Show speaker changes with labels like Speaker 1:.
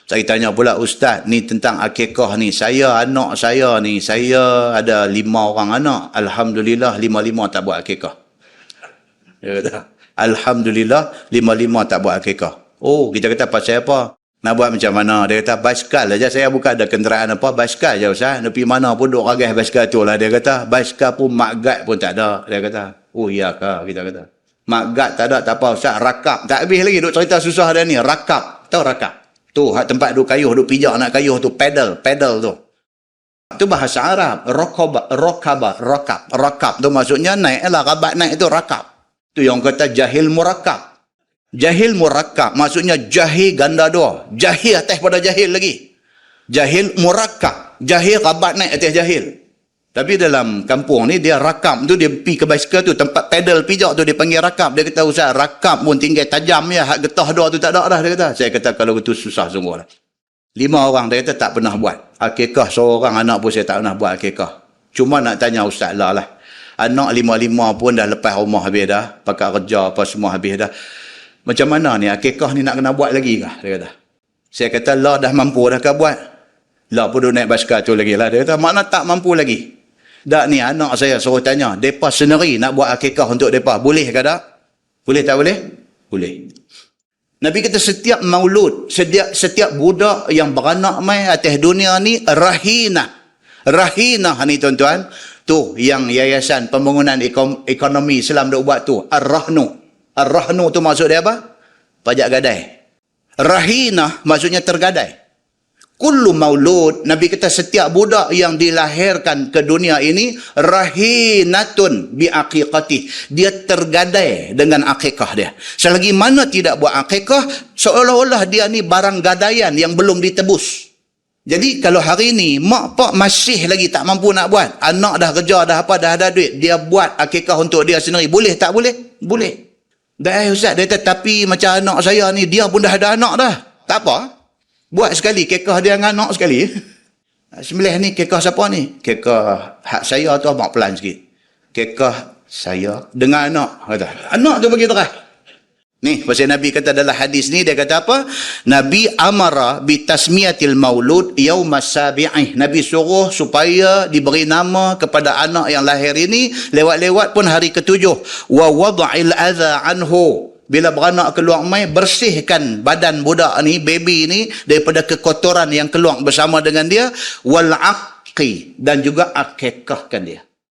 Speaker 1: Saya tanya pula, Ustaz, ni tentang akikah ni. Anak saya ni, saya ada 5 orang anak. Alhamdulillah, 5-5 tak buat akikah. Dia kata, Alhamdulillah, 5-5 tak buat akikah. Oh, kita kata pasal apa? Nak buat macam mana? Dia kata, basikal aja. Saya bukan ada kenderaan apa, basikal je Ustaz. Pergi mana pun duk ragas basikal tu lah. Dia kata, basikal pun mak-gad pun tak ada. Dia kata, oh iya kah? Kita kata, mak-gad tak ada, tak apa Ustaz. Rakap. Tak habis lagi duk cerita susah dia ni. Rakap. Tahu rakap? Tu tempat duk kayuh, duk pijak nak kayuh tu, pedal tu. Tu bahasa Arab, rakab tu maksudnya naik lah, rabat naik tu rakab. Tu yang kata jahil murakab. Jahil murakab maksudnya jahil ganda 2, jahil atas pada jahil lagi. Jahil murakab, jahil rabat naik atas jahil. Tapi dalam kampung ni dia rakab tu, dia pergi ke basikal tu, tempat pedal pijak tu dia panggil rakab. Dia kata, Ustaz, rakab pun tinggal tajam ya, hak getah 2 tu tak ada dah, dia kata. Saya kata, kalau itu susah sungguh lah. 5 orang dia kata tak pernah buat akikah. Seorang anak pun saya tak pernah buat akikah. Cuma nak tanya Ustaz lah. Anak 5-5 pun dah lepas rumah habis dah, pakai kerja apa semua habis dah. Macam mana ni akikah ni nak kena buat lagi kah? Dia kata. Saya kata, lah dah mampu dah kah buat? Lah pun duk naik basikal tu lagi lah. Dia kata, makna tak mampu lagi. Dak ni anak saya suruh tanya, depa sendiri nak buat akikah untuk depa, boleh ke tak? Boleh tak boleh? Boleh. Nabi kata setiap maulud, setiap budak yang beranak mai atas dunia ni rahinah. Rahinah ni tuan-tuan, tu yang yayasan pembangunan ekonomi Islam dok buat tu, Ar-Rahnu. Ar-Rahnu tu maksud dia apa? Pajak gadai. Rahinah maksudnya tergadai. Kullu maulud, Nabi kata setiap budak yang dilahirkan ke dunia ini rahinatun bi aqiqati. Dia tergadai dengan akikah dia. Selagi mana tidak buat akikah, seolah-olah dia ni barang gadaian yang belum ditebus. Jadi kalau hari ni mak pak masih lagi tak mampu nak buat, anak dah kerja dah apa dah ada duit, dia buat akikah untuk dia sendiri, boleh tak boleh? Boleh. Dah Ustaz, dia kata tapi macam anak saya ni dia pun dah ada anak dah. Tak apa. Buat sekali, kekah dia dengan anak sekali. Sembelih ni, kekah siapa ni? Kekah hak saya tu abang pelan sikit. Kekah saya dengan anak. Kata. Anak tu bagi terah. Ni, pasal Nabi kata dalam hadis ni, dia kata apa? Nabi amara bi tasmiyatil maulud yaumas sabi'ih. Nabi suruh supaya diberi nama kepada anak yang lahir ini, lewat-lewat pun hari ke-7. Wa wada'il adha anhu. Bila beranak keluar mai, bersihkan badan budak ni, baby ni, daripada kekotoran yang keluar bersama dengan dia. Wal aqi, dan juga akikahkan dia.